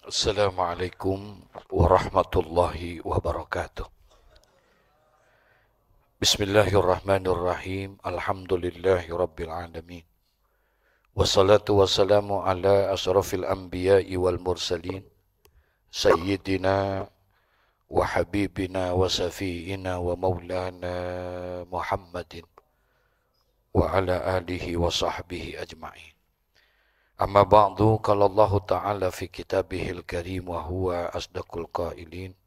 Assalamualaikum warahmatullahi wabarakatuh. Bismillahirrahmanirrahim. Alhamdulillahi rabbil alamin. Wassalatu wassalamu ala asrafil anbiya'i wal mursalin. Sayyidina wa habibina wa safiina wa maulana Muhammadin wa ala alihi wa sahbihi ajma'in. Amma ba'du, qala Allah Ta'ala fi kitabihil karim wa huwa asdaqul qailin.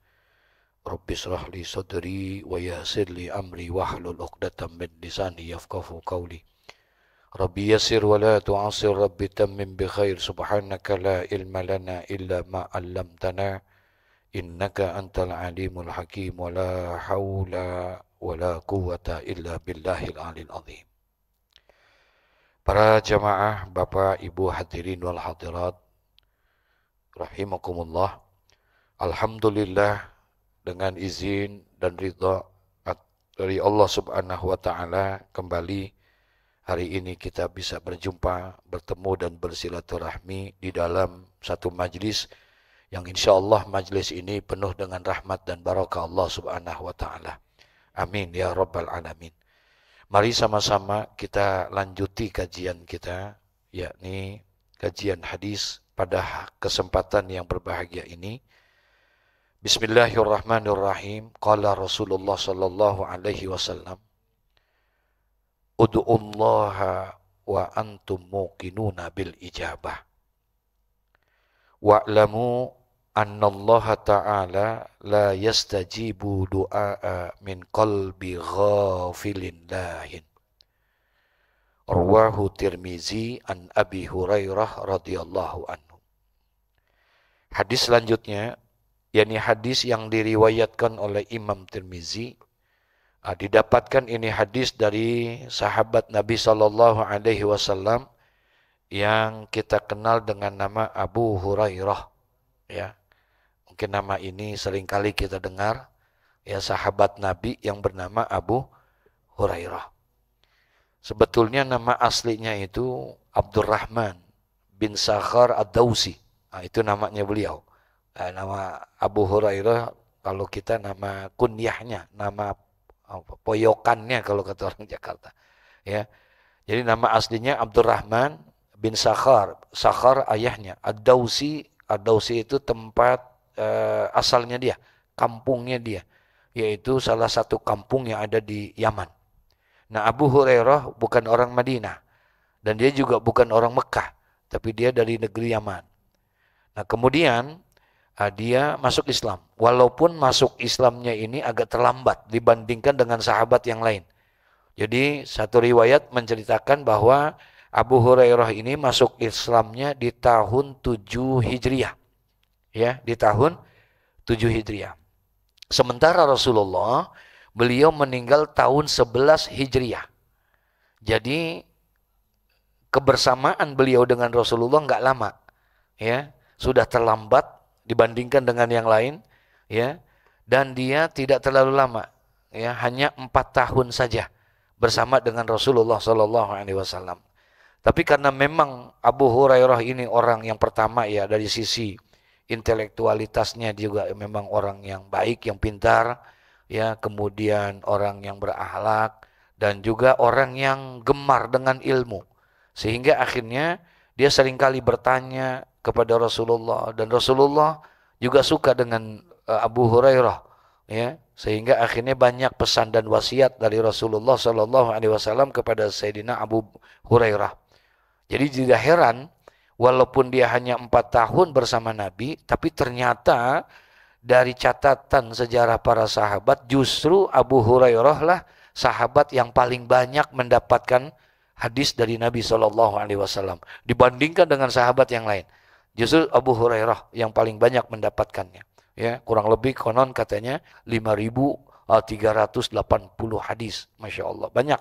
Rabbi shrah li sadri wa yassir li amri wahlul 'uqdatam min lisani yafqahu qawli. Rabbi yassir wa la tu'assir, Rabbi tammim bi khair. Subhanaka la ilma lana illa ma 'allamtana innaka antal alimul hakim. Wa la haula wa la quwwata illa billahil alil azim. Para jamaah, Bapak, Ibu hadirin wal hadirat rahimakumullah. Alhamdulillah, dengan izin dan ridha dari Allah Subhanahu wa taala, kembali hari ini kita bisa berjumpa, bertemu dan bersilaturahmi di dalam satu majlis yang insyaallah majlis ini penuh dengan rahmat dan barakah Allah Subhanahu wa taala. Amin ya rabbal alamin. Mari sama-sama kita lanjuti kajian kita, yakni kajian hadis pada kesempatan yang berbahagia ini. Bismillahirrahmanirrahim. Qala Rasulullah sallallahu alaihi wasallam, Ud'ullaha wa antum muqinuna bil ijabah. Wa'lamu anna Allah ta'ala la yastajibu du'a min qalbi ghafilin lahin. Rawahu Tirmizi an Abi Hurairah radhiyallahu anhu. Hadis selanjutnya, yakni hadis yang diriwayatkan oleh Imam Tirmizi. Didapatkan ini hadis dari sahabat Nabi sallallahu alaihi wasallam yang kita kenal dengan nama Abu Hurairah, ya. Mungkin nama ini seringkali kita dengar, ya, sahabat Nabi yang bernama Abu Hurairah. Sebetulnya nama aslinya itu Abdurrahman bin Sakhar Ad-Dausi. Itu namanya beliau. Nama Abu Hurairah kalau kita nama kunyahnya, nama poyokannya kalau kata orang Jakarta. Ya. Jadi nama aslinya Abdurrahman bin Sakhar. Sakhar ayahnya. Ad-Dausi. Ad-Dausi itu tempat asalnya dia, kampungnya dia, yaitu salah satu kampung yang ada di Yaman. Nah, Abu Hurairah bukan orang Madinah dan dia juga bukan orang Mekah, tapi dia dari negeri Yaman. Nah, kemudian dia masuk Islam, walaupun masuk Islamnya ini agak terlambat dibandingkan dengan sahabat yang lain. Jadi satu riwayat menceritakan bahwa Abu Hurairah ini masuk Islamnya di tahun 7 Hijriah. Ya, di tahun 7 Hijriah. Sementara Rasulullah, beliau meninggal tahun 11 Hijriah. Jadi kebersamaan beliau dengan Rasulullah enggak lama. Ya, sudah terlambat dibandingkan dengan yang lain, ya. Dan dia tidak terlalu lama, ya, hanya 4 tahun saja bersama dengan Rasulullah sallallahu alaihi wasallam. Tapi karena memang Abu Hurairah ini orang yang pertama, ya, dari sisi intelektualitasnya juga memang orang yang baik, yang pintar, ya, kemudian orang yang berakhlak dan juga orang yang gemar dengan ilmu. Sehingga akhirnya dia seringkali bertanya kepada Rasulullah dan Rasulullah juga suka dengan Abu Hurairah, ya, sehingga akhirnya banyak pesan dan wasiat dari Rasulullah sallallahu alaihi wasallam kepada Sayyidina Abu Hurairah. Jadi tidak heran walaupun dia hanya 4 tahun bersama Nabi, tapi ternyata dari catatan sejarah para sahabat, justru Abu Hurairah lah sahabat yang paling banyak mendapatkan hadis dari Nabi SAW dibandingkan dengan sahabat yang lain. Justru Abu Hurairah yang paling banyak mendapatkannya. Ya, kurang lebih konon katanya 5.380 hadis, masya Allah, banyak.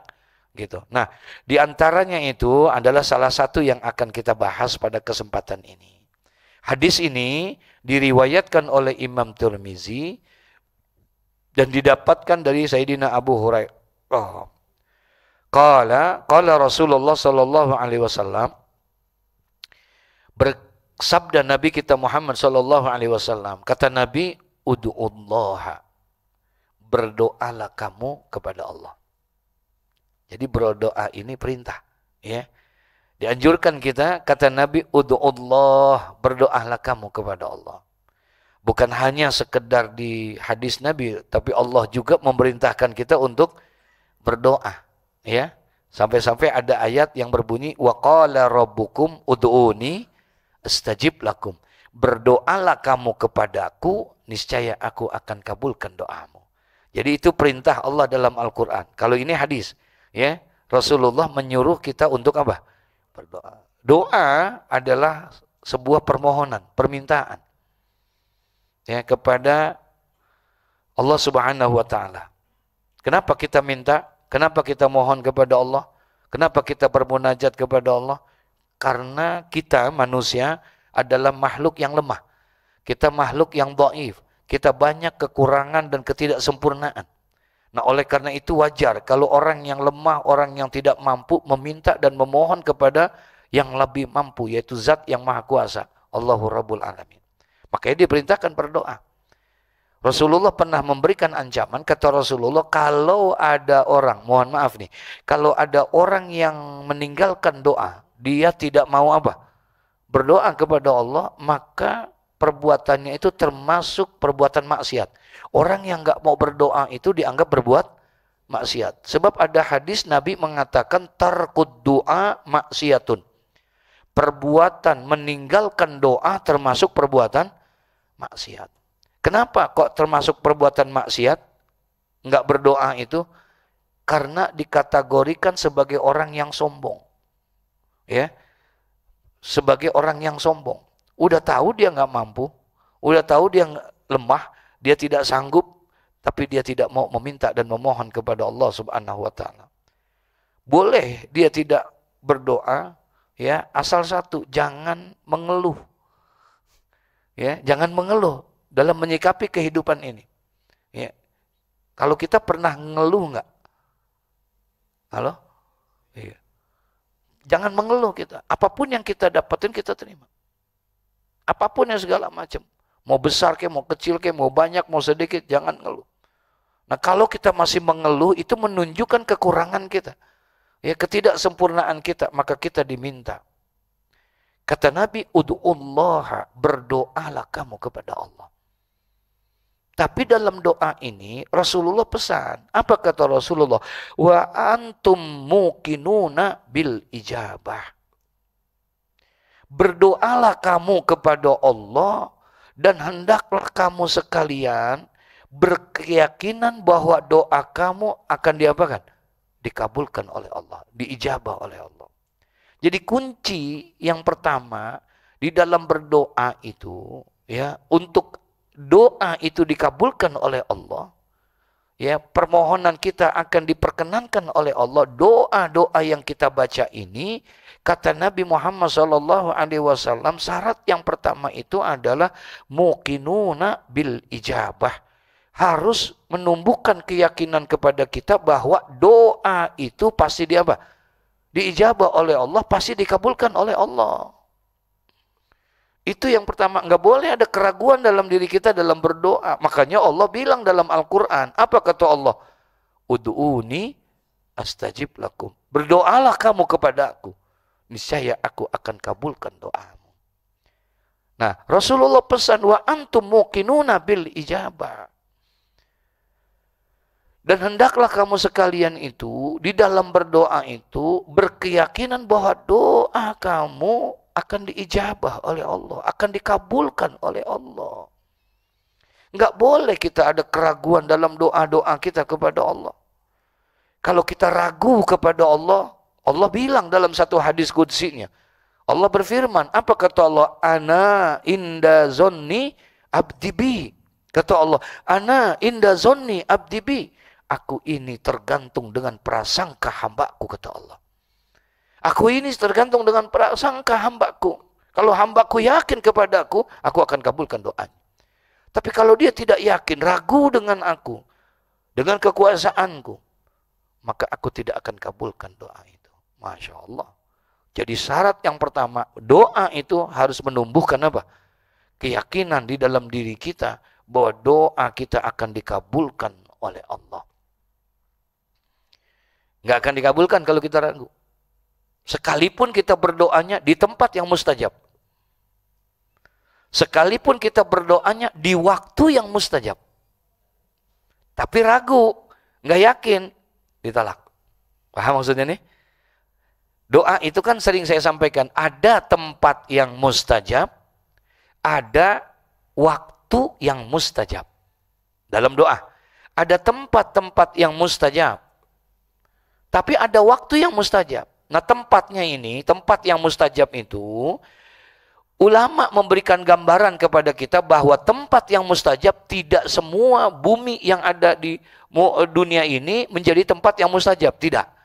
Gitu. Nah, di antaranya itu adalah salah satu yang akan kita bahas pada kesempatan ini. Hadis ini diriwayatkan oleh Imam Tirmizi dan didapatkan dari Sayyidina Abu Hurairah. Qala Rasulullah sallallahu alaihi wasallam, sabda Nabi kita Muhammad sallallahu alaihi wasallam. Kata Nabi, ud'ullaha. Berdoalah kamu kepada Allah. Jadi berdoa ini perintah, ya. Dianjurkan kita, kata Nabi, ud'ullah, berdoalah kamu kepada Allah. Bukan hanya sekedar di hadis Nabi, tapi Allah juga memerintahkan kita untuk berdoa, ya. Sampai-sampai ada ayat yang berbunyi, wa qala rabbukum ud'uni astajib lakum. Berdoalah kamu kepadaku, niscaya aku akan kabulkan doamu. Jadi itu perintah Allah dalam Al-Quran. Kalau ini hadis, ya, Rasulullah menyuruh kita untuk apa? Berdoa. Doa adalah sebuah permohonan, permintaan, ya, kepada Allah Subhanahu wa taala. Kenapa kita minta? Kenapa kita mohon kepada Allah? Kenapa kita bermunajat kepada Allah? Karena kita manusia adalah makhluk yang lemah. Kita makhluk yang dhaif. Kita banyak kekurangan dan ketidaksempurnaan. Nah, oleh karena itu wajar kalau orang yang lemah, orang yang tidak mampu meminta dan memohon kepada yang lebih mampu, yaitu Zat yang Maha Kuasa, Allahu Rabbul Alamin. Makanya diperintahkan berdoa. Rasulullah pernah memberikan ancaman, kata Rasulullah, kalau ada orang, mohon maaf nih, kalau ada orang yang meninggalkan doa, dia tidak mau apa? Berdoa kepada Allah, maka perbuatannya itu termasuk perbuatan maksiat. Orang yang nggak mau berdoa itu dianggap berbuat maksiat. Sebab ada hadis Nabi mengatakan tarkud doa maksiatun. Perbuatan meninggalkan doa termasuk perbuatan maksiat. Kenapa kok termasuk perbuatan maksiat? Nggak berdoa itu? Karena dikategorikan sebagai orang yang sombong. Ya, sebagai orang yang sombong. Udah tahu dia nggak mampu, udah tahu dia lemah, dia tidak sanggup, tapi dia tidak mau meminta dan memohon kepada Allah Subhanahu wa taala. Boleh dia tidak berdoa, ya, asal satu, jangan mengeluh. Ya, jangan mengeluh dalam menyikapi kehidupan ini. Ya. Kalau kita pernah ngeluh nggak? Halo? Iya. Jangan mengeluh kita. Apapun yang kita dapatin kita terima. Apapun yang segala macam. Mau besar ke, mau kecil ke, mau banyak, mau sedikit, jangan ngeluh. Nah, kalau kita masih mengeluh, itu menunjukkan kekurangan kita. Ya, ketidaksempurnaan kita, maka kita diminta. Kata Nabi, ud'ullaha, berdoalah kamu kepada Allah. Tapi dalam doa ini, Rasulullah pesan. Apa kata Rasulullah? Wa antum muqinuna bil ijabah. Berdoalah kamu kepada Allah dan hendaklah kamu sekalian berkeyakinan bahwa doa kamu akan diapakan? Dikabulkan oleh Allah, diijabah oleh Allah. Jadi kunci yang pertama di dalam berdoa itu, ya, untuk doa itu dikabulkan oleh Allah, ya, permohonan kita akan diperkenankan oleh Allah. Doa-doa yang kita baca ini, kata Nabi Muhammad SAW, syarat yang pertama itu adalah muqinuna bil ijabah. Harus menumbuhkan keyakinan kepada kita bahwa doa itu pasti diijabah oleh Allah, pasti dikabulkan oleh Allah. Itu yang pertama, nggak boleh ada keraguan dalam diri kita dalam berdoa. Makanya Allah bilang dalam Al-Quran, apa kata Allah? Ud'uni astajib lakum. Berdoalah kamu kepadaku, niscaya aku akan kabulkan doamu. Nah, Rasulullah pesan, wa antum muqinuna bil ijabah. Dan hendaklah kamu sekalian itu, di dalam berdoa itu, berkeyakinan bahwa doa kamu akan diijabah oleh Allah, akan dikabulkan oleh Allah. Enggak boleh kita ada keraguan dalam doa-doa kita kepada Allah. Kalau kita ragu kepada Allah, Allah bilang dalam satu hadis qudsinya, Allah berfirman, apa kata Allah? Ana inda zonni abdi bi. Kata Allah, ana inda zonni abdi bi. Aku ini tergantung dengan prasangka hambaku, kata Allah. Aku ini tergantung dengan prasangka hambaku. Kalau hambaku yakin kepadaku, aku akan kabulkan doanya. Tapi kalau dia tidak yakin, ragu dengan aku, dengan kekuasaanku, maka aku tidak akan kabulkan doa itu. Masya Allah. Jadi syarat yang pertama, doa itu harus menumbuhkan apa? Keyakinan di dalam diri kita bahwa doa kita akan dikabulkan oleh Allah. Nggak akan dikabulkan kalau kita ragu. Sekalipun kita berdoanya di tempat yang mustajab. Sekalipun kita berdoanya di waktu yang mustajab. Tapi ragu, nggak yakin, ditolak. Paham maksudnya nih? Doa itu kan sering saya sampaikan, ada tempat yang mustajab, ada waktu yang mustajab. Dalam doa, ada tempat-tempat yang mustajab, tapi ada waktu yang mustajab. Nah tempatnya ini, tempat yang mustajab itu, ulama memberikan gambaran kepada kita bahwa tempat yang mustajab tidak semua bumi yang ada di dunia ini menjadi tempat yang mustajab. Tidak.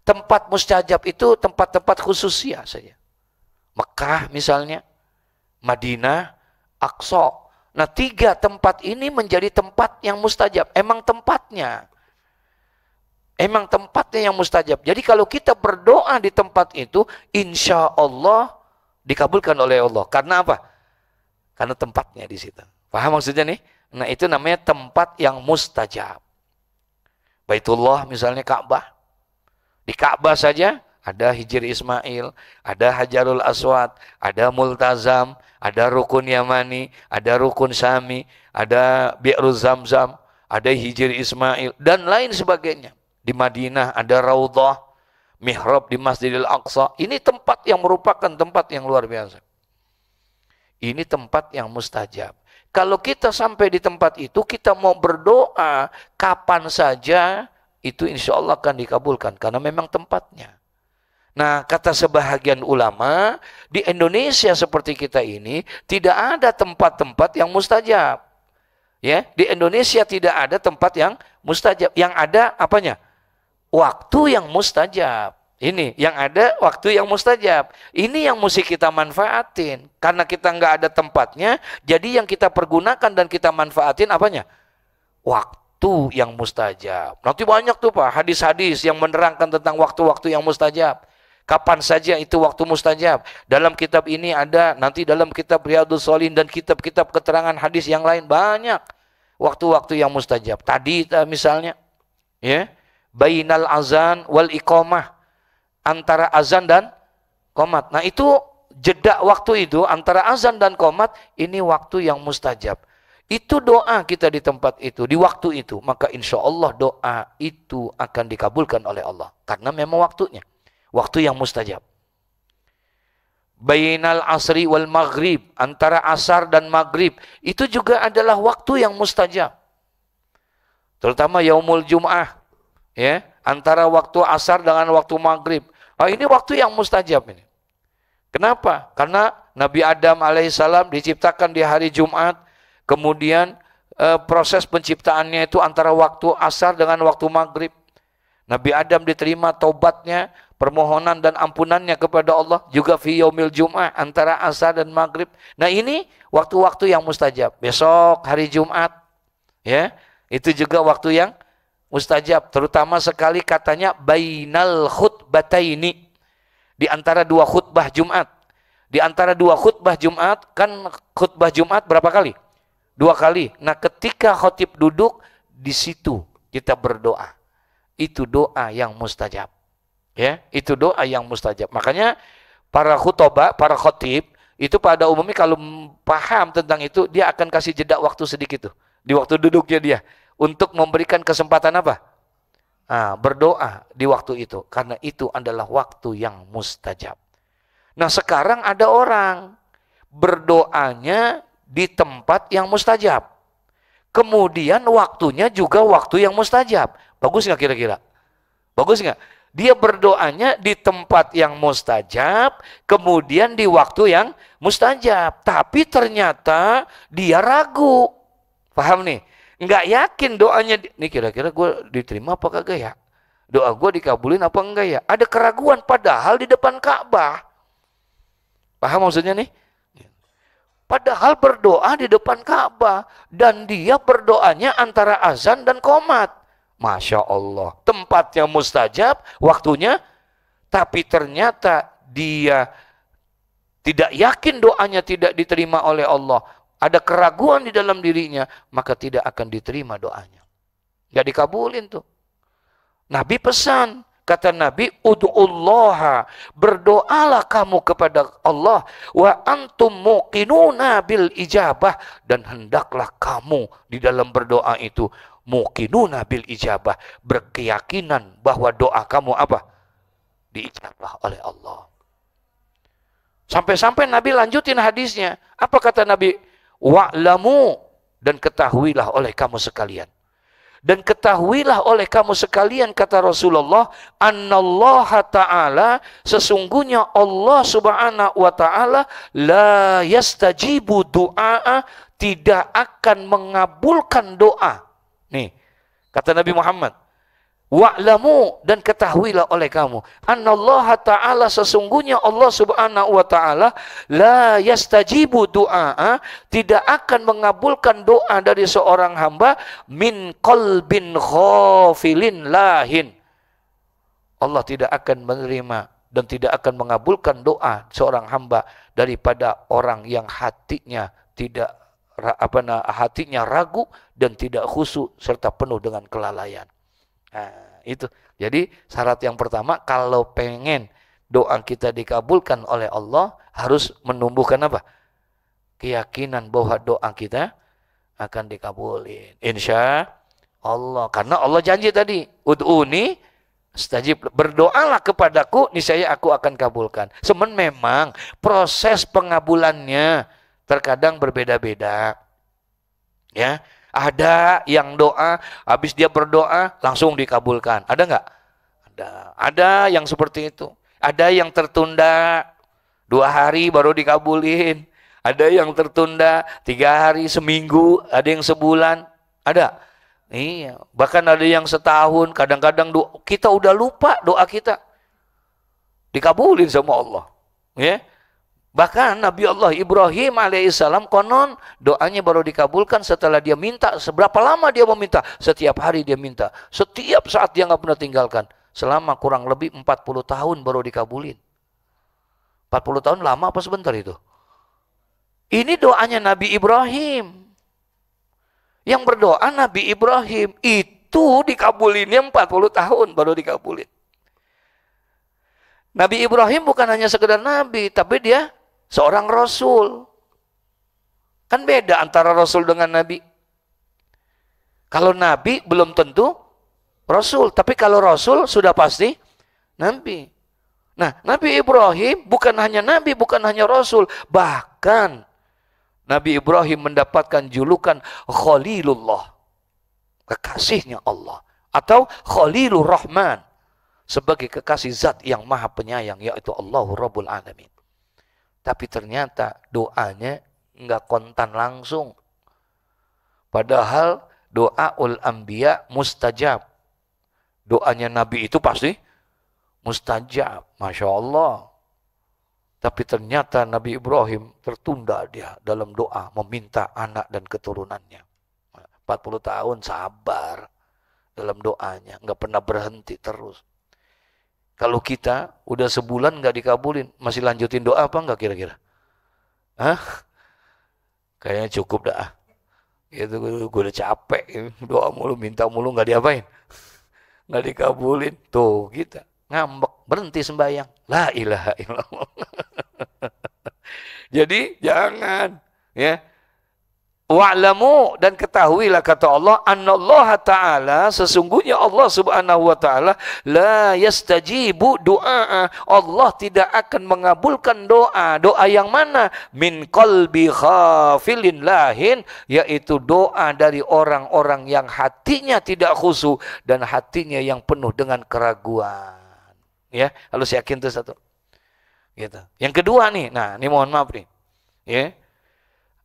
Tempat mustajab itu tempat-tempat khususia saja. Mekah misalnya, Madinah, Aqsa. Nah 3 tempat ini menjadi tempat yang mustajab. Emang tempatnya yang mustajab. Jadi kalau kita berdoa di tempat itu, insya Allah dikabulkan oleh Allah. Karena apa? Karena tempatnya di situ. Paham maksudnya nih? Nah itu namanya tempat yang mustajab. Baitullah misalnya Ka'bah. Di Ka'bah saja ada Hijr Ismail, ada Hajarul Aswad, ada Multazam, ada Rukun Yamani, ada Rukun Syami, ada Bi'ruz Zamzam, ada Hijr Ismail, dan lain sebagainya. Di Madinah ada Raudhah, mihrab di Masjidil Aqsa. Ini tempat yang merupakan tempat yang luar biasa. Ini tempat yang mustajab. Kalau kita sampai di tempat itu, kita mau berdoa kapan saja, itu insya Allah akan dikabulkan. Karena memang tempatnya. Nah, kata sebahagian ulama, di Indonesia seperti kita ini, tidak ada tempat-tempat yang mustajab. Ya, di Indonesia tidak ada tempat yang mustajab. Yang ada apanya? Waktu yang mustajab. Ini yang ada waktu yang mustajab. Ini yang mesti kita manfaatin. Karena kita nggak ada tempatnya, jadi yang kita pergunakan dan kita manfaatin apanya? Waktu yang mustajab. Nanti banyak tuh Pak, hadis-hadis yang menerangkan tentang waktu-waktu yang mustajab. Kapan saja itu waktu mustajab. Dalam kitab ini ada, nanti dalam kitab Riyadhus Shalihin dan kitab-kitab keterangan hadis yang lain banyak. Waktu-waktu yang mustajab. Tadi misalnya, ya, bainal azan wal iqamah. Antara azan dan qomat. Nah itu jeda waktu itu antara azan dan qomat, ini waktu yang mustajab. Itu doa kita di tempat itu, di waktu itu. Maka insya Allah doa itu akan dikabulkan oleh Allah. Karena memang waktunya. Waktu yang mustajab. Bainal asri wal maghrib. Antara asar dan maghrib. Itu juga adalah waktu yang mustajab. Terutama yaumul jum'ah. Ya, antara waktu asar dengan waktu maghrib. Nah, ini waktu yang mustajab ini. Kenapa? Karena Nabi Adam alaihissalam diciptakan di hari Jumat. Kemudian proses penciptaannya itu antara waktu asar dengan waktu maghrib. Nabi Adam diterima taubatnya, permohonan dan ampunannya kepada Allah juga fi yaumil jum'ah antara asar dan maghrib. Nah ini waktu-waktu yang mustajab. Besok hari Jumat, ya itu juga waktu yang mustajab. Terutama sekali katanya bainal khutbataini, di antara 2 khutbah Jumat. Di antara 2 khutbah Jumat, kan khutbah Jumat berapa kali? 2 kali. Nah ketika khotib duduk, di situ kita berdoa. Itu doa yang mustajab. Ya, itu doa yang mustajab. Makanya para khutbah, para khotib, itu pada umumnya kalau paham tentang itu, dia akan kasih jeda waktu sedikit tuh. Di waktu duduknya dia. Untuk memberikan kesempatan apa? Berdoa di waktu itu. Karena itu adalah waktu yang mustajab. Nah sekarang ada orang berdoanya di tempat yang mustajab. Kemudian waktunya juga waktu yang mustajab. Bagus nggak kira-kira? Bagus nggak? Dia berdoanya di tempat yang mustajab, kemudian di waktu yang mustajab. Tapi ternyata dia ragu. Paham nih? Nggak yakin doanya. Nih kira-kira gue diterima apa kagak ya? Doa gue dikabulin apa enggak ya? Ada keraguan padahal di depan Ka'bah. Paham maksudnya nih? Padahal berdoa di depan Ka'bah. Dan dia berdoanya antara azan dan qomat. Masya Allah. Tempatnya mustajab, waktunya. Tapi ternyata dia tidak yakin doanya tidak diterima oleh Allah, ada keraguan di dalam dirinya, maka tidak akan diterima doanya. Nggak dikabulin tuh. Nabi pesan, kata Nabi, ud'ullaha, berdoalah kamu kepada Allah, wa antum muqinuna bil ijabah, dan hendaklah kamu di dalam berdoa itu muqinuna bil ijabah, berkeyakinan bahwa doa kamu apa? Diijabah oleh Allah. Sampai-sampai Nabi lanjutin hadisnya. Apa kata Nabi? Wa'lamu, dan ketahuilah oleh kamu sekalian. Dan ketahuilah oleh kamu sekalian, kata Rasulullah, annallaha ta'ala, sesungguhnya Allah subhanahu wa ta'ala, la yastajibu du'a, tidak akan mengabulkan doa. Nih, kata Nabi Muhammad, wa'lamu, dan ketahuilah oleh kamu, annallaha ta'ala, sesungguhnya Allah subhanahu wa ta'ala, la yastajibu du'a, tidak akan mengabulkan doa dari seorang hamba, min qalbin ghafilin lahin. Allah tidak akan menerima dan tidak akan mengabulkan doa seorang hamba daripada orang yang hatinya tidak hatinya ragu dan tidak khusyuk serta penuh dengan kelalaian. Nah, itu. Jadi syarat yang pertama, kalau pengen doa kita dikabulkan oleh Allah, harus menumbuhkan apa? Keyakinan bahwa doa kita akan dikabulin. Insya Allah. Karena Allah janji tadi, ud'uni astajib, berdoalah kepadaku, niscaya aku akan kabulkan. Memang proses pengabulannya terkadang berbeda-beda. Ya. Ada yang doa, habis dia berdoa langsung dikabulkan. Ada nggak? Ada. Ada yang seperti itu. Ada yang tertunda 2 hari baru dikabulin. Ada yang tertunda 3 hari, seminggu. Ada yang sebulan. Ada. Iya. Bahkan ada yang setahun. Kadang-kadang kita udah lupa doa kita dikabulin sama Allah. Ya. Bahkan Nabi Allah Ibrahim alaihissalam konon doanya baru dikabulkan setelah dia minta. Seberapa lama dia meminta? Setiap hari dia minta. Setiap saat dia nggak pernah tinggalkan. Selama kurang lebih 40 tahun baru dikabulin. 40 tahun lama apa sebentar itu? Ini doanya Nabi Ibrahim. Yang berdoa Nabi Ibrahim itu dikabulinnya 40 tahun baru dikabulin. Nabi Ibrahim bukan hanya sekedar nabi, tapi dia seorang rasul. Kan beda antara rasul dengan nabi. Kalau nabi belum tentu rasul, tapi kalau rasul sudah pasti nabi. Nah, Nabi Ibrahim bukan hanya nabi, bukan hanya rasul, bahkan Nabi Ibrahim mendapatkan julukan Khalilullah, kekasihnya Allah, atau Khalilur Rahman, sebagai kekasih zat yang maha penyayang, yaitu Allahu Rabbul Alamin. Tapi ternyata doanya enggak kontan langsung. Padahal doaul anbiya mustajab. Doanya Nabi itu pasti mustajab. Masya Allah. Tapi ternyata Nabi Ibrahim tertunda dia dalam doa meminta anak dan keturunannya. 40 tahun sabar dalam doanya. Enggak pernah berhenti terus. Kalau kita udah sebulan nggak dikabulin, masih lanjutin doa apa nggak kira-kira? Hah? Kayaknya cukup dah. Itu gue udah capek, doa mulu, minta mulu nggak diapain, nggak dikabulin. Tuh kita ngambek, berhenti sembahyang. La ilaha illallah. Jadi jangan, ya. Wa'lamu, dan ketahuilah, kata Allah, annallaha ta'ala, sesungguhnya Allah subhanahu wa ta'ala, la yastajibu du'a, Allah tidak akan mengabulkan doa. Doa yang mana? Min qalbi khafilin lahin, yaitu doa dari orang-orang yang hatinya tidak khusyuk dan hatinya yang penuh dengan keraguan. Ya, harus yakin itu satu. Gitu. Yang kedua nih, nah ini mohon maaf nih, ya.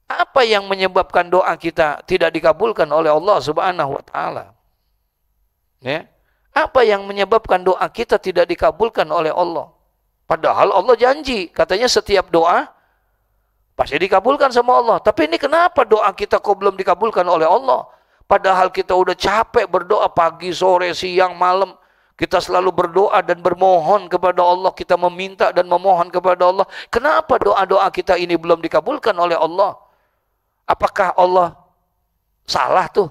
Apa yang menyebabkan doa kita tidak dikabulkan oleh Allah subhanahu wa ta'ala? Ya. Apa yang menyebabkan doa kita tidak dikabulkan oleh Allah? Padahal Allah janji, katanya setiap doa pasti dikabulkan sama Allah. Tapi ini kenapa doa kita kok belum dikabulkan oleh Allah? Padahal kita udah capek berdoa pagi, sore, siang, malam. Kita selalu berdoa dan bermohon kepada Allah. Kita meminta dan memohon kepada Allah. Kenapa doa-doa kita ini belum dikabulkan oleh Allah? Apakah Allah salah tuh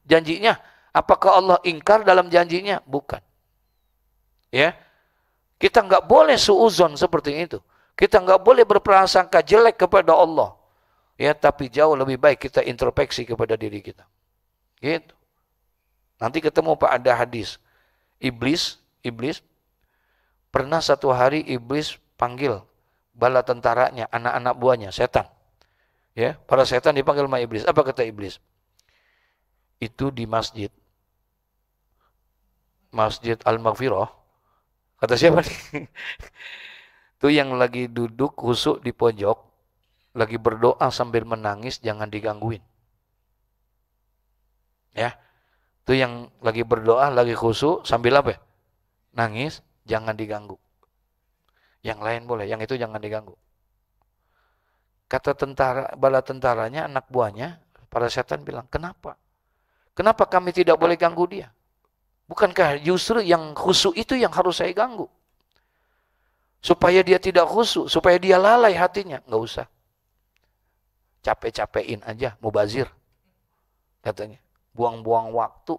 janjinya? Apakah Allah ingkar dalam janjinya? Bukan. Ya, kita nggak boleh suuzon seperti itu. Kita nggak boleh berprasangka jelek kepada Allah. Ya, tapi jauh lebih baik kita introspeksi kepada diri kita. Gitu. Nanti ketemu Pak ada hadis. Iblis pernah satu hari iblis panggil bala tentaranya, anak-anak buahnya, setan. Ya, para setan dipanggil sama iblis. Apa kata iblis? Itu di masjid Al-Maghfirah. Kata siapa nih? Itu yang lagi duduk khusyuk di pojok, lagi berdoa sambil menangis, jangan digangguin. Ya. Itu yang lagi berdoa, lagi khusyuk sambil apa? Nangis, jangan diganggu. Yang lain boleh, yang itu jangan diganggu. Kata bala tentaranya, anak buahnya, para setan bilang, kenapa? Kenapa kami tidak boleh ganggu dia? Bukankah justru yang khusyuk itu yang harus saya ganggu? Supaya dia tidak khusyuk, supaya dia lalai hatinya. Nggak usah. Capek-capekin aja, mubazir. Katanya. Buang-buang waktu.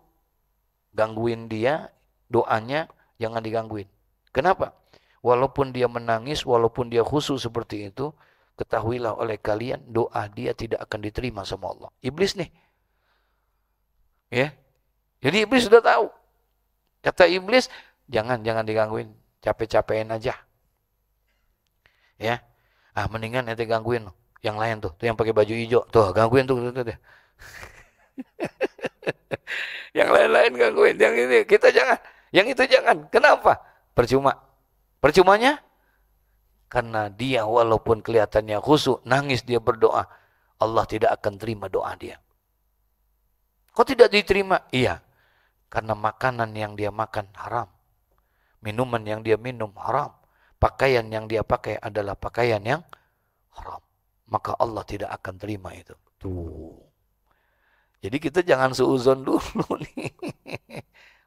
Gangguin dia, doanya jangan digangguin. Kenapa? Walaupun dia menangis, walaupun dia khusyuk seperti itu, ketahuilah oleh kalian, doa dia tidak akan diterima sama Allah. Iblis nih. Ya. Jadi iblis sudah tahu. Kata iblis, jangan digangguin, capek-capekin aja. Ya. Mendingan nanti gangguin yang lain tuh yang pakai baju hijau. Tuh, gangguin tuh. Yang lain-lain gangguin, yang ini kita jangan, yang itu jangan. Kenapa? Percuma. Percumanya? Karena dia walaupun kelihatannya khusyuk, nangis dia berdoa, Allah tidak akan terima doa dia. Kok tidak diterima? Iya. Karena makanan yang dia makan haram. Minuman yang dia minum haram. Pakaian yang dia pakai adalah pakaian yang haram. Maka Allah tidak akan terima itu. Tuh. Jadi kita jangan suuzon dulu nih.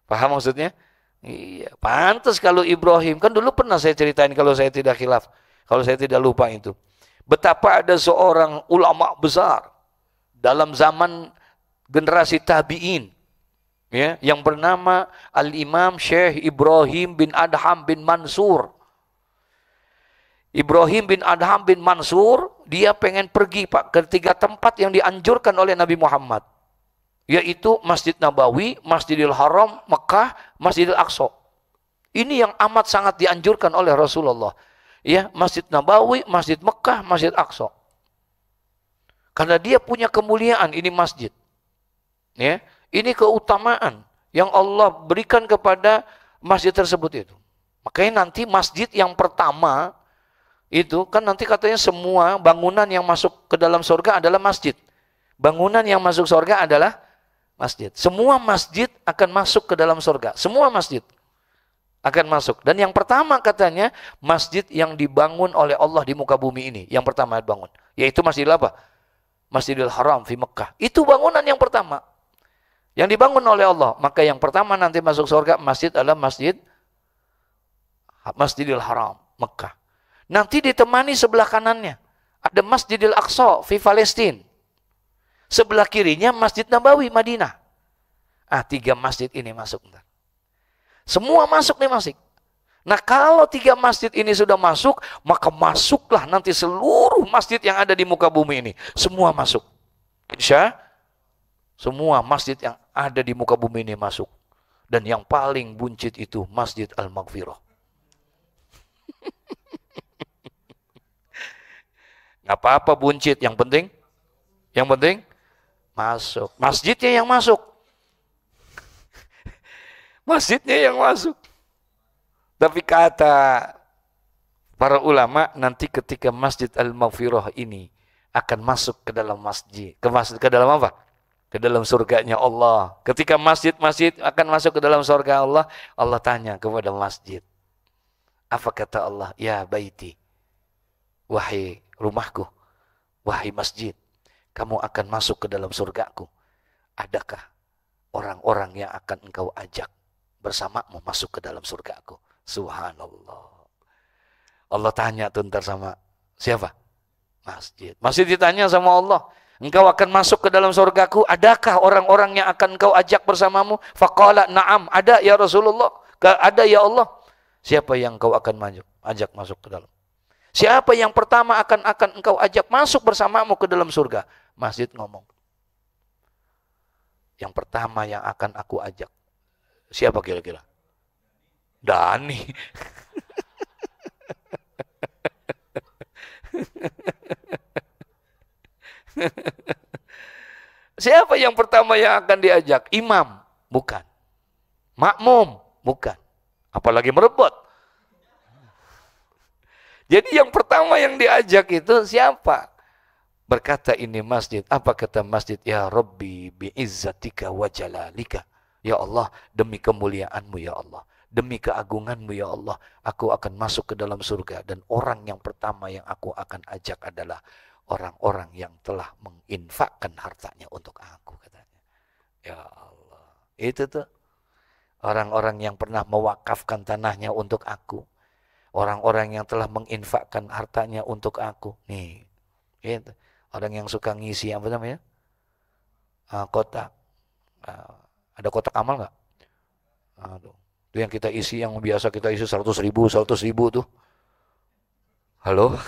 Paham maksudnya? Iya. Pantas kalau Ibrahim. Kan dulu pernah saya ceritain kalau saya tidak khilaf. Kalau saya tidak lupa itu. Betapa ada seorang ulama besar. Dalam zaman generasi tabi'in. Ya, yang bernama Al-Imam Syekh Ibrahim bin Adham bin Mansur. Ibrahim bin Adham bin Mansur, dia pengen pergi Pak ke 3 tempat yang dianjurkan oleh Nabi Muhammad. Yaitu Masjid Nabawi, Masjidil Haram, Mekah, Masjidil Aqsa. Ini yang amat sangat dianjurkan oleh Rasulullah. Ya, Masjid Nabawi, Masjid Mekah, Masjid Aqsa. Karena dia punya kemuliaan ini masjid. Ya. Ini keutamaan yang Allah berikan kepada masjid tersebut itu. Makanya nanti masjid yang pertama itu kan nanti katanya semua bangunan yang masuk ke dalam surga adalah masjid. Bangunan yang masuk surga adalah masjid. Semua masjid akan masuk ke dalam surga. Semua masjid akan masuk. Dan yang pertama katanya masjid yang dibangun oleh Allah di muka bumi ini. Yang pertama dibangun. Yaitu masjid apa? Masjidil Haram di Mekah. Itu bangunan yang pertama. Yang dibangun oleh Allah. Maka yang pertama nanti masuk surga masjid adalah Masjidil Haram, Mekah. Nanti ditemani sebelah kanannya. Ada Masjidil Aqsa di Palestina. Sebelah kirinya Masjid Nabawi, Madinah. 3 masjid ini masuk. Semua masuk nih masjid. Nah kalau 3 masjid ini sudah masuk, maka masuklah nanti seluruh masjid yang ada di muka bumi ini. Semua masuk. Insya semua masjid yang ada di muka bumi ini masuk. Dan yang paling buncit itu Masjid Al-Maghfirah. Nggak apa-apa buncit, yang penting masuk. Masjidnya yang masuk. Masjidnya yang masuk. Tapi kata para ulama, nanti ketika Masjid Al-Maghfirah ini akan masuk ke dalam masjid. Ke dalam apa? Ke dalam surganya Allah. Ketika masjid-masjid akan masuk ke dalam surga Allah, Allah tanya kepada masjid. Apa kata Allah? Ya baiti. Wahai rumahku. Wahai masjid. Kamu akan masuk ke dalam surgaku. Adakah orang-orang yang akan engkau ajak bersamamu masuk ke dalam surgaku. Subhanallah. Allah tanya tuh ntar sama siapa? Masjid. Masjid ditanya sama Allah, engkau akan masuk ke dalam surgaku, adakah orang-orang yang akan engkau ajak bersamamu? Faqala na'am, ada ya Rasulullah. Ada ya Allah. Siapa yang engkau akan ajak masuk ke dalam? Siapa yang pertama akan engkau ajak masuk bersamamu ke dalam surga? Masjid ngomong. Yang pertama yang akan aku ajak. Siapa kira-kira? Dani. Siapa yang pertama yang akan diajak? Imam? Bukan. Makmum? Bukan. Apalagi merebut. Jadi yang pertama yang diajak itu siapa? Berkata ini masjid. Apa kata masjid? Ya Rabbi bi'izzatika wa jalalika. Ya Allah, demi kemuliaanmu ya Allah. Demi keagunganmu ya Allah. Aku akan masuk ke dalam surga. Dan orang yang pertama yang aku akan ajak adalah orang-orang yang telah menginfakkan hartanya untuk aku, katanya. Ya Allah. Itu tuh. Orang-orang yang pernah mewakafkan tanahnya untuk aku. Orang-orang yang telah menginfakkan hartanya untuk aku. Nih. Itu. Orang yang suka ngisi apa namanya? Kotak. Ada kotak amal nggak? Aduh. Itu yang kita isi, yang biasa kita isi 100.000 tuh. Halo?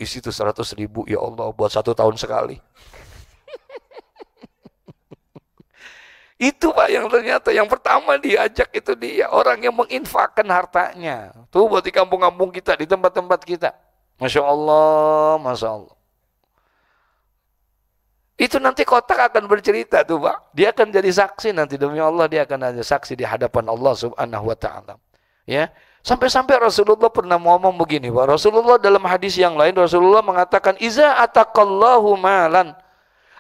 Isi tuh 100.000, ya Allah, buat 1 tahun sekali. Itu Pak yang ternyata yang pertama diajak itu dia, orang yang menginfakkan hartanya. Tuh buat di kampung-kampung kita, di tempat-tempat kita. Masya Allah, Masya Allah. Itu nanti kotak akan bercerita tuh Pak. Dia akan jadi saksi nanti, demi Allah dia akan ada saksi di hadapan Allah Subhanahu wa taala. Ya. Sampai-sampai Rasulullah pernah ngomong begini, Pak. Rasulullah dalam hadis yang lain Rasulullah mengatakan, "Iza ataqallahu malan."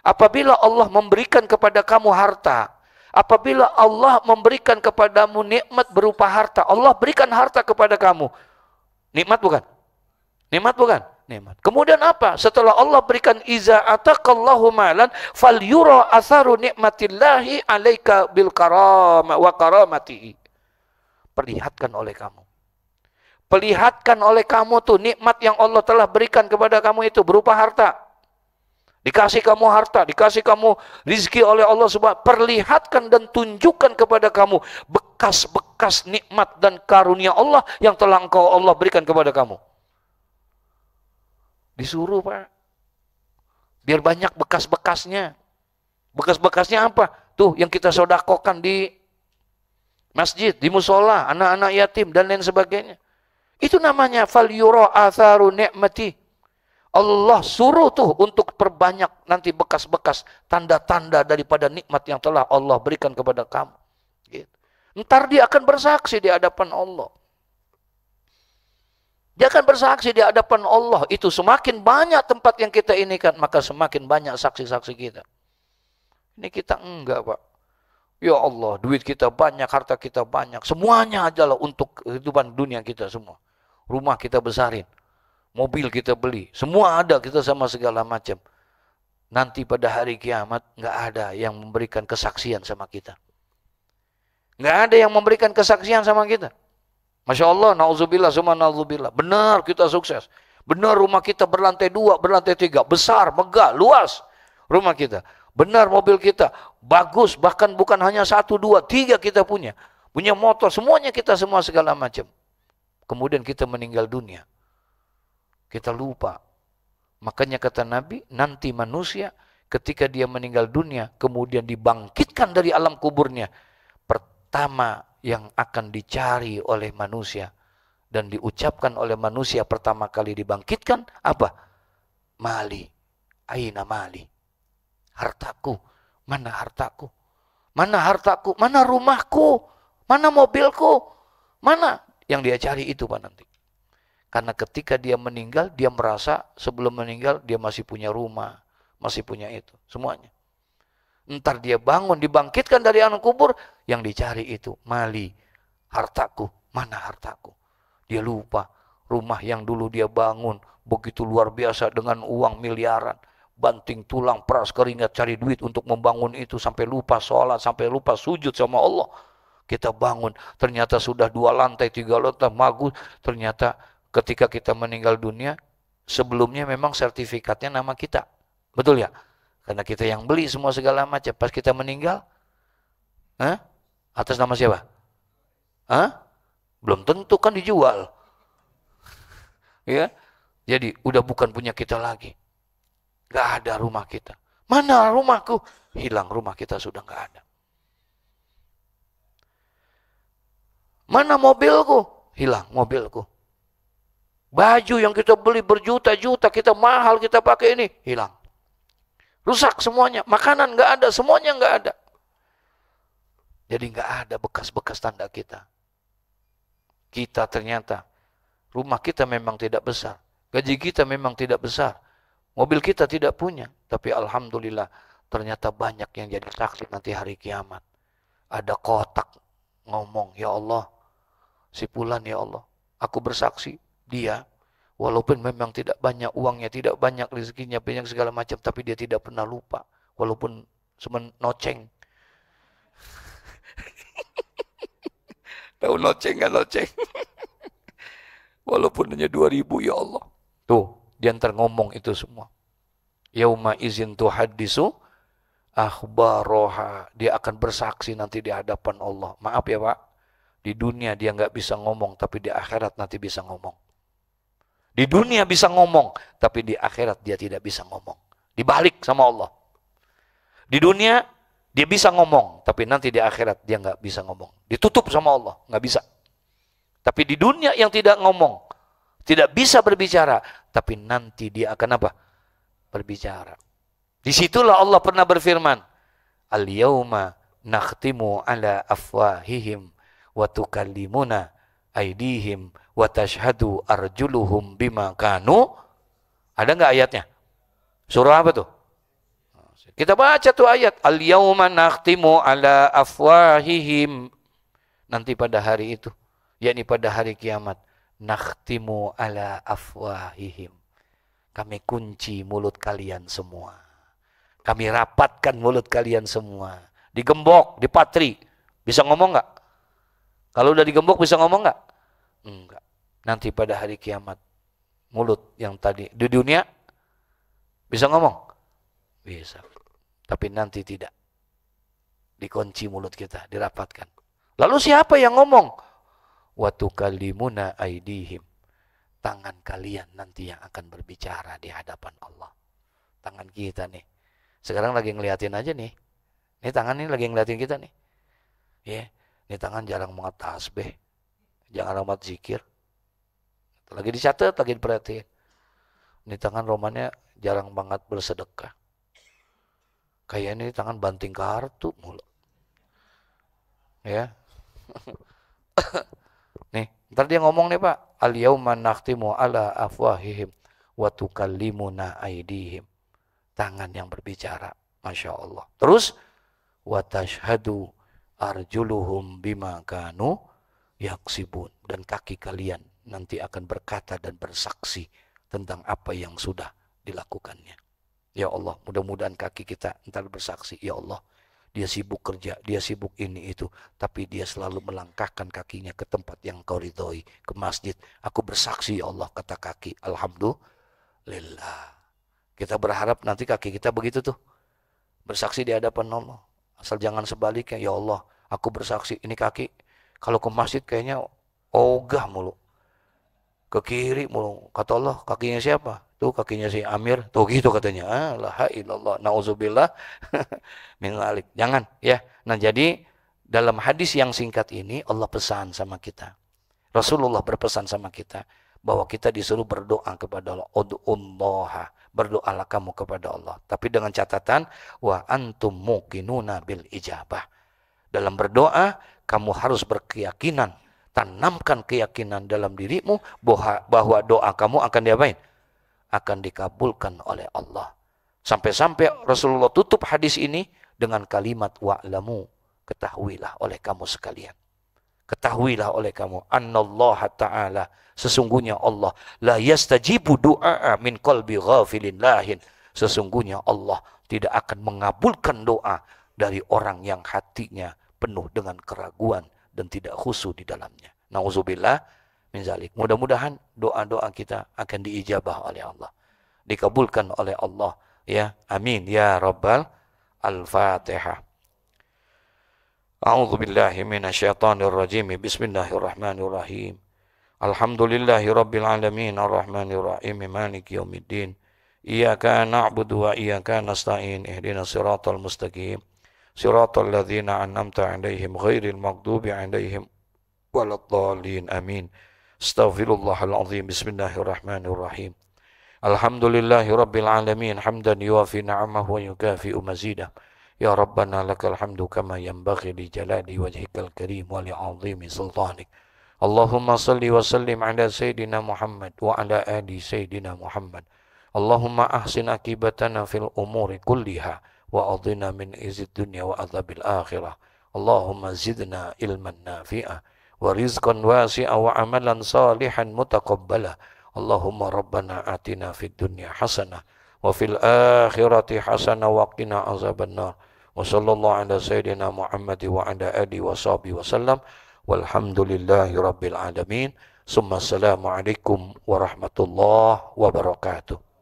Apabila Allah memberikan kepada kamu harta, apabila Allah memberikan kepadamu nikmat berupa harta, Allah berikan harta kepada kamu. Nikmat bukan? Nikmat bukan? Nikmat. Kemudian apa? Setelah Allah berikan iza ataqallahu malan fal yura atharu nikmatillahi alaika bil karama wa karamatihi. Perlihatkan oleh kamu. Perlihatkan oleh kamu tuh nikmat yang Allah telah berikan kepada kamu itu berupa harta. Dikasih kamu harta, dikasih kamu rizki oleh Allah Subhanahu. Perlihatkan dan tunjukkan kepada kamu bekas-bekas nikmat dan karunia Allah yang telah Allah berikan kepada kamu. Disuruh Pak. Biar banyak bekas-bekasnya. Bekas-bekasnya apa? Tuh yang kita sodakokan di masjid, di musola, anak-anak yatim dan lain sebagainya. Itu namanya fal yura atharu ni'mati. Allah suruh tuh untuk perbanyak nanti bekas-bekas tanda-tanda daripada nikmat yang telah Allah berikan kepada kamu. Gitu. Ntar dia akan bersaksi di hadapan Allah. Dia akan bersaksi di hadapan Allah. Itu semakin banyak tempat yang kita inikan, maka semakin banyak saksi-saksi kita. Ini kita enggak Pak. Ya Allah, duit kita banyak, harta kita banyak. Semuanya adalah untuk kehidupan dunia kita semua. Rumah kita besarin. Mobil kita beli. Semua ada kita sama segala macam. Nanti pada hari kiamat, nggak ada yang memberikan kesaksian sama kita. Nggak ada yang memberikan kesaksian sama kita. Masya Allah, na'udzubillah, semua na'udzubillah. Benar kita sukses. Benar rumah kita berlantai 2, berlantai 3. Besar, megah, luas rumah kita. Benar mobil kita bagus, bahkan bukan hanya 1, 2, 3 kita punya. Punya motor, semuanya kita semua segala macam. Kemudian kita meninggal dunia. Kita lupa. Makanya kata Nabi, nanti manusia ketika dia meninggal dunia, kemudian dibangkitkan dari alam kuburnya. Pertama yang akan dicari oleh manusia dan diucapkan oleh manusia pertama kali dibangkitkan, apa? Mali. Aina mali. Hartaku, mana hartaku? Mana hartaku? Mana rumahku? Mana mobilku? Mana? Yang dia cari itu Pak nanti. Karena ketika dia meninggal, dia merasa sebelum meninggal dia masih punya rumah, masih punya itu, semuanya. Ntar dia bangun, dibangkitkan dari alam kubur, yang dicari itu mali, hartaku, mana hartaku? Dia lupa rumah yang dulu dia bangun begitu luar biasa dengan uang miliaran. banting tulang, peras keringat, cari duit untuk membangun itu, sampai lupa sholat, sampai lupa sujud sama Allah. Kita bangun, ternyata sudah 2 lantai, 3 lantai, bagus. Ternyata ketika kita meninggal dunia, sebelumnya memang sertifikatnya nama kita. Betul ya? Karena kita yang beli semua segala macam. Pas kita meninggal, atas nama siapa? Belum tentu kan dijual. Ya, jadi udah bukan punya kita lagi. Gak ada rumah kita. Mana rumahku? Hilang, rumah kita sudah gak ada. Mana mobilku? Hilang mobilku. Baju yang kita beli berjuta-juta, kita mahal, kita pakai ini, hilang. Rusak semuanya. Makanan gak ada, semuanya gak ada. Jadi gak ada bekas-bekas tanda kita. Kita ternyata, rumah kita memang tidak besar. Gaji kita memang tidak besar. Mobil kita tidak punya. Tapi alhamdulillah, ternyata banyak yang jadi saksi nanti hari kiamat. Ada kotak ngomong, ya Allah, si Fulan ya Allah, aku bersaksi, dia, walaupun memang tidak banyak uangnya, tidak banyak rezekinya, banyak segala macam, tapi dia tidak pernah lupa. Walaupun cuma noceng. Tahu noceng kan noceng? Walaupun hanya 2.000 ya Allah. Tuh, dia ntar ngomong itu semua. Yauma izin tuhaddisu akhbaroha. Dia akan bersaksi nanti di hadapan Allah. Maaf ya Pak, di dunia dia nggak bisa ngomong, tapi di akhirat nanti bisa ngomong. Di dunia bisa ngomong, tapi di akhirat dia tidak bisa ngomong. Dibalik sama Allah. Di dunia dia bisa ngomong, tapi nanti di akhirat dia nggak bisa ngomong. Ditutup sama Allah, nggak bisa. Tapi di dunia yang tidak ngomong, tidak bisa berbicara, tapi nanti dia akan apa? Berbicara. Disitulah Allah pernah berfirman, Al-yawma nakhtimu ala afwahihim wa tukallimuna aydihim wa tashhadu arjuluhum bima kanu. Ada nggak ayatnya? Surah apa tuh? Kita baca tuh ayat. Al-yawma nakhtimu ala afwahihim. Nanti pada hari itu, yakni pada hari kiamat, nakhtimu ala afwahihim. Kami kunci mulut kalian semua. Kami rapatkan mulut kalian semua. Digembok, dipatri. Bisa ngomong nggak? Kalau udah digembok bisa ngomong nggak? Enggak. Nanti pada hari kiamat, mulut yang tadi di dunia bisa ngomong? Bisa. Tapi nanti tidak. Dikunci mulut kita, dirapatkan. Lalu siapa yang ngomong? Wa tukallimuna aydihim. Tangan kalian nanti yang akan berbicara di hadapan Allah. Tangan kita nih. Sekarang lagi ngeliatin aja nih. Ini tangan ini lagi ngeliatin kita nih. Ya, ini tangan jarang banget tasbih. Jarang banget zikir. Lagi dicatat, lagi diperhatiin. Ini tangan romannya jarang banget bersedekah. Kayak ini tangan banting kartu mulu. Ya. Nih, ntar dia ngomong nih Pak. Al-yawma nakhtimu ala afwahihim wa tukallimuna aydihim. Tangan yang berbicara. Masya Allah. Terus, wa tashhadu arjuluhum bima kanu yaksibun. Dan kaki kalian nanti akan berkata dan bersaksi tentang apa yang sudah dilakukannya. Ya Allah, mudah-mudahan kaki kita ntar bersaksi. Ya Allah, dia sibuk kerja, dia sibuk ini itu, tapi dia selalu melangkahkan kakinya ke tempat yang kau ridhoi, ke masjid. Aku bersaksi ya Allah, kata kaki. Alhamdulillah. Kita berharap nanti kaki kita begitu tuh. Bersaksi di hadapan Allah. Asal jangan sebaliknya. Ya Allah, aku bersaksi. Ini kaki, kalau ke masjid kayaknya ogah mulu. Ke kiri mulu. Kata Allah, kakinya siapa? Tuh kakinya si Amir. Tuh gitu katanya. La ilallah. Na'udzubillah. Min dzalik. Jangan ya. Nah jadi dalam hadis yang singkat ini Allah pesan sama kita. Rasulullah berpesan sama kita bahwa kita disuruh berdoa kepada Allah. Ud'ullaha. Berdoalah kamu kepada Allah. Tapi dengan catatan wa antum muqinuna bil ijabah. Dalam berdoa kamu harus berkeyakinan. Tanamkan keyakinan dalam dirimu bahwa doa kamu akan diapain? Akan dikabulkan oleh Allah. Sampai-sampai Rasulullah tutup hadis ini dengan kalimat wa'lamu. Ketahuilah oleh kamu sekalian. Ketahuilah oleh kamu. Annallaha ta'ala. Sesungguhnya Allah. La yastajibu du'a min qalbi ghafilin lahin. Sesungguhnya Allah tidak akan mengabulkan doa dari orang yang hatinya penuh dengan keraguan dan tidak khusyuk di dalamnya. Nauzubillah min zalik. Mudah-mudahan doa-doa kita akan diijabah oleh Allah, dikabulkan oleh Allah, ya. Amin ya rabbal al-Fatihah. A'udzu billahi minasyaitonir rajim. Bismillahirrahmanirrahim. Alhamdulillahi rabbil alamin arrahmanir rahim maliki yaumiddin. Iyyaka na'budu wa iyyaka nasta'in. Ihdinas siratal mustaqim. Siratal ladzina an'amta 'alaihim ghairil maghdubi 'alaihim waladdallin. Amin. Astaghfirullahal azim. Bismillahirrahmanirrahim. Alhamdulillahi rabbil alamin hamdan yuwafi ni'amahu wa yukafi'u mazidah. Ya Rabbana lakal hamdu kama yanbaghi li jalali wajhikal karim wa li 'azimi sultanik. Allahumma salli wa sallim ala Sayyidina Muhammad wa ala ali Sayyidina Muhammad. Allahumma ahsin akibatana fil umuri kulliha wa adina min izid dunya wa adzabil akhirah. Allahumma zidna ilman nafi'a wa rizqan wasi'a wa amalan salihan mutaqabbala. Allahumma rabbana atina fid dunya hasanah wa fil akhirati hasanah wa qina azabannar. Wa sallallahu ala Sayyidina Muhammad wa ala alihi wa sahbihi wa sallam. Walhamdulillahi rabbil alamin. Summa assalamu alaikum warahmatullahi wabarakatuh.